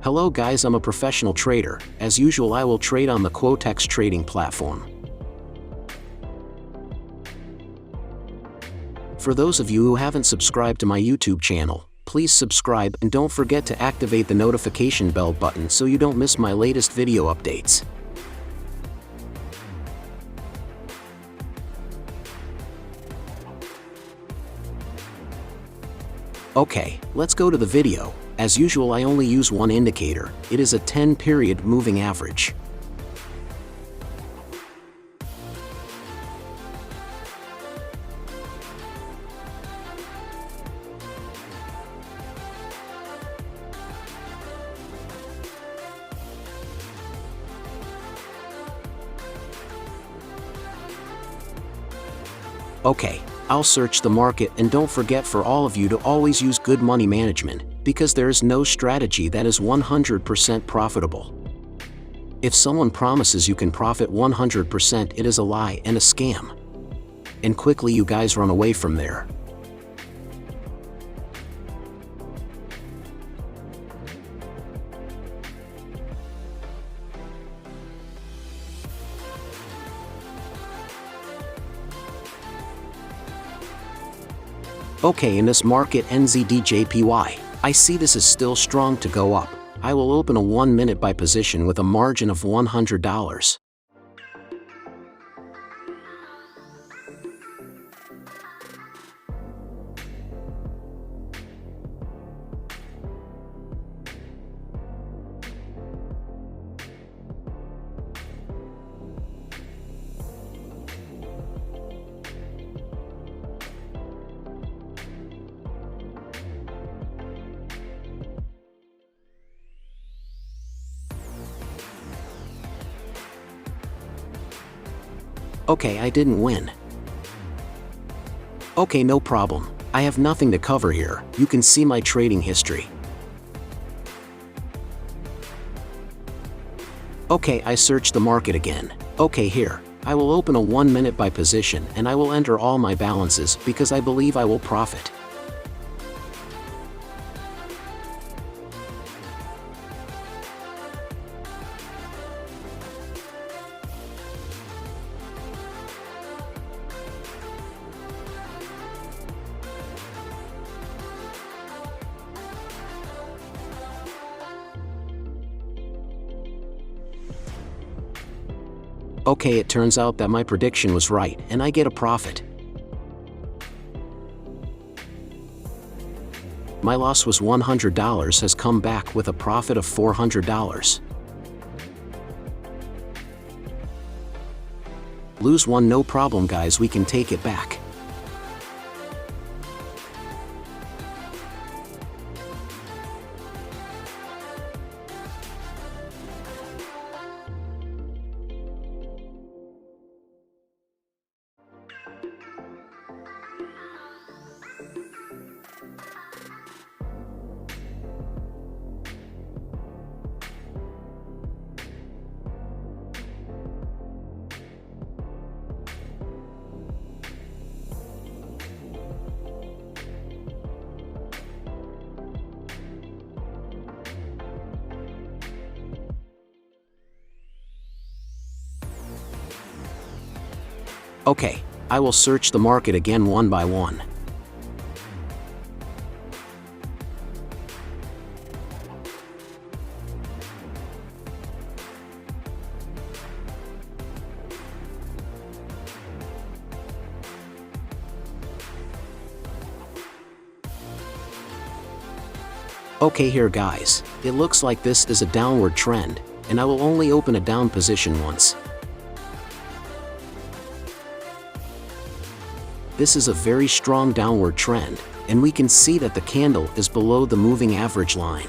Hello guys, I'm a professional trader. As usual, I will trade on the Quotex trading platform. For those of you who haven't subscribed to my YouTube channel, please subscribe and don't forget to activate the notification bell button so you don't miss my latest video updates. Okay, let's go to the video. As usual, I only use one indicator. It is a 10-period moving average. Okay, I'll search the market, and don't forget for all of you to always use good money management, because there is no strategy that is 100% profitable. If someone promises you can profit 100%, it is a lie and a scam. And quickly you guys run away from there. Okay, in this market NZDJPY, I see this is still strong to go up. I will open a 1-minute buy position with a margin of $100. Okay, I didn't win. Okay, no problem. I have nothing to cover here. You can see my trading history. Okay, I search the market again. Okay, here. I will open a 1-minute buy position and I will enter all my balances because I believe I will profit. Okay, it turns out that my prediction was right, and I get a profit. My loss was $100 has come back with a profit of $400. Lose one, no problem guys, we can take it back. Okay, I will search the market again one by one. Okay, here guys, it looks like this is a downward trend, and I will only open a down position once. This is a very strong downward trend, and we can see that the candle is below the moving average line.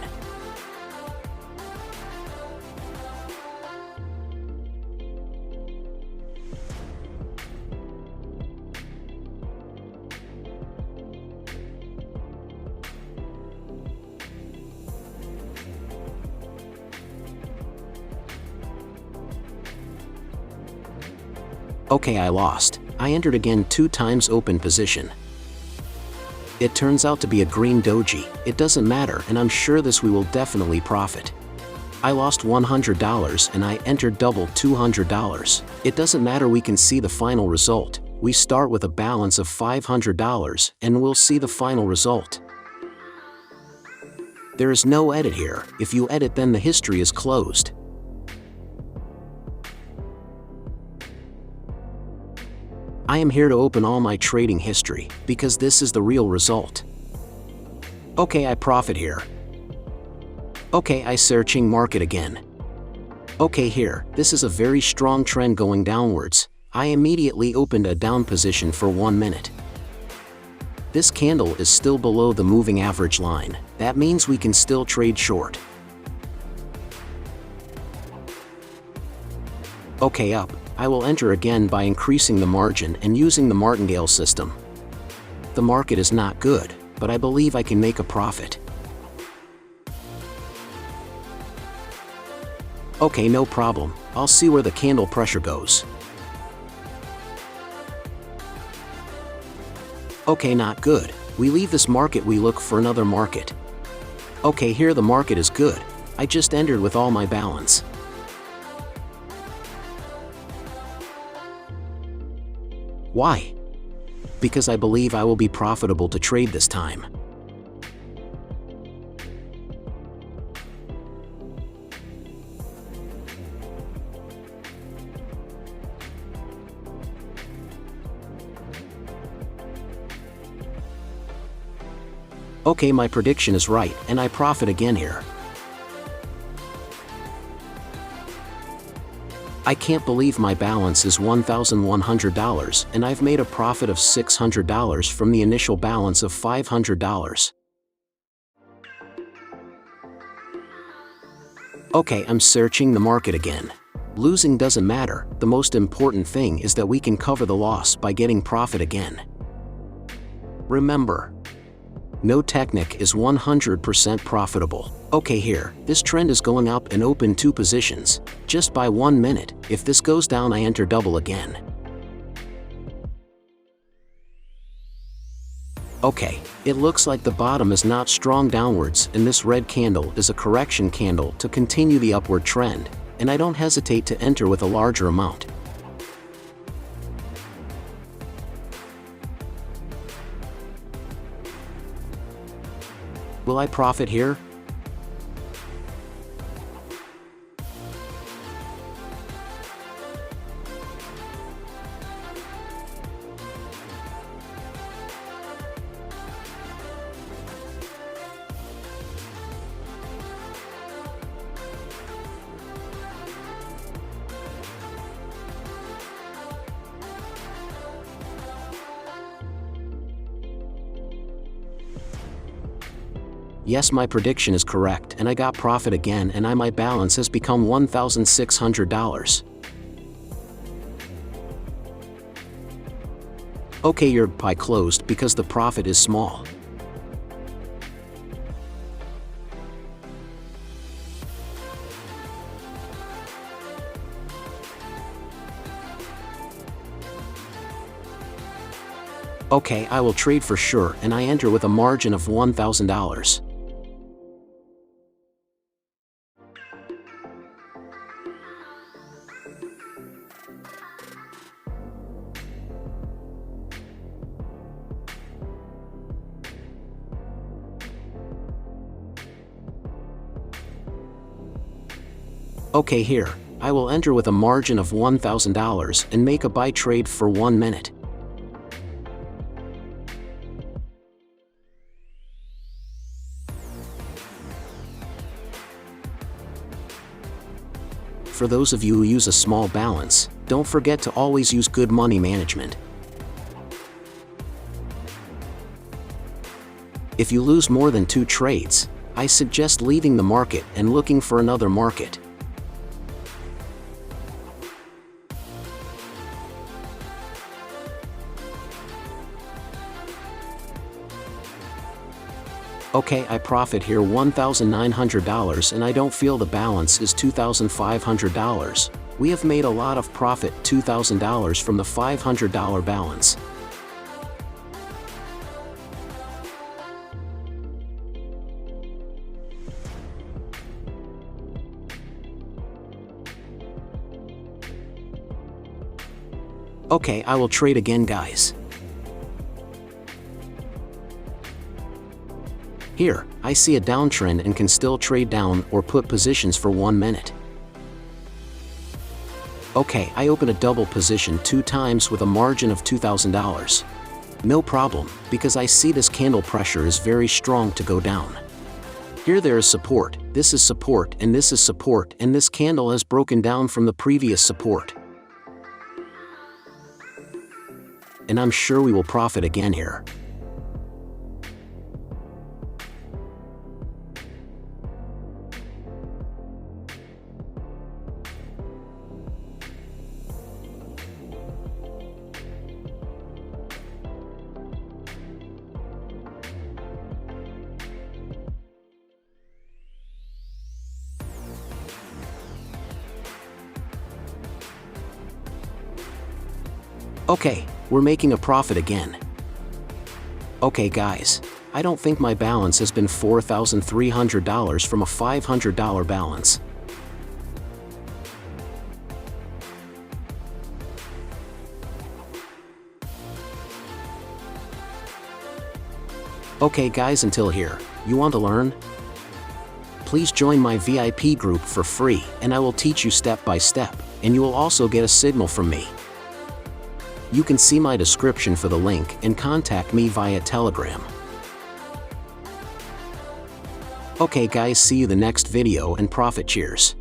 Okay, I lost. I entered again 2 times open position. It turns out to be a green doji. It doesn't matter, and I'm sure this we will definitely profit. I lost $100 and I entered double $200. It doesn't matter, we can see the final result. We start with a balance of $500 and we'll see the final result. There is no edit here. If you edit, then the history is closed. I am here to open all my trading history, because this is the real result. Okay, I profit here. Okay, I searching market again. Okay, here, this is a very strong trend going downwards. I immediately opened a down position for 1 minute. This candle is still below the moving average line. That means we can still trade short. Okay, up. I will enter again by increasing the margin and using the martingale system. The market is not good, but I believe I can make a profit. Okay, no problem. I'll see where the candle pressure goes. Okay, not good. We leave this market, we look for another market. Okay, here the market is good. I just entered with all my balance. Why? Because I believe I will be profitable to trade this time. Okay, my prediction is right, and I profit again here. I can't believe my balance is $1,100, and I've made a profit of $600 from the initial balance of $500. Okay, I'm searching the market again. Losing doesn't matter, the most important thing is that we can cover the loss by getting profit again. Remember, no technique is 100% profitable. Okay, here, this trend is going up and open 2 positions, just by 1 minute. If this goes down, I enter double again. Okay, it looks like the bottom is not strong downwards, and this red candle is a correction candle to continue the upward trend, and I don't hesitate to enter with a larger amount. Will I profit here? Yes, my prediction is correct, and I got profit again, and my balance has become $1,600. Okay, your pie closed because the profit is small. Okay, I will trade for sure, and I enter with a margin of $1,000. Okay, here, I will enter with a margin of $1,000 and make a buy trade for 1 minute. For those of you who use a small balance, don't forget to always use good money management. If you lose more than 2 trades, I suggest leaving the market and looking for another market. Okay, I profit here $1,900 and I don't feel the balance is $2,500. We have made a lot of profit, $2,000 from the $500 balance. Okay, I will trade again, guys. Here, I see a downtrend and can still trade down or put positions for 1 minute. Okay, I open a double position 2 times with a margin of $2,000. No problem, because I see this candle pressure is very strong to go down. Here there is support, this is support, and this is support, and this candle has broken down from the previous support. And I'm sure we will profit again here. Okay, we're making a profit again. Okay guys, I don't think my balance has been $4,300 from a $500 balance. Okay guys, until here, you want to learn? Please join my VIP group for free, and I will teach you step by step, and you will also get a signal from me. You can see my description for the link and contact me via Telegram. Okay guys, see you the next video and profit cheers.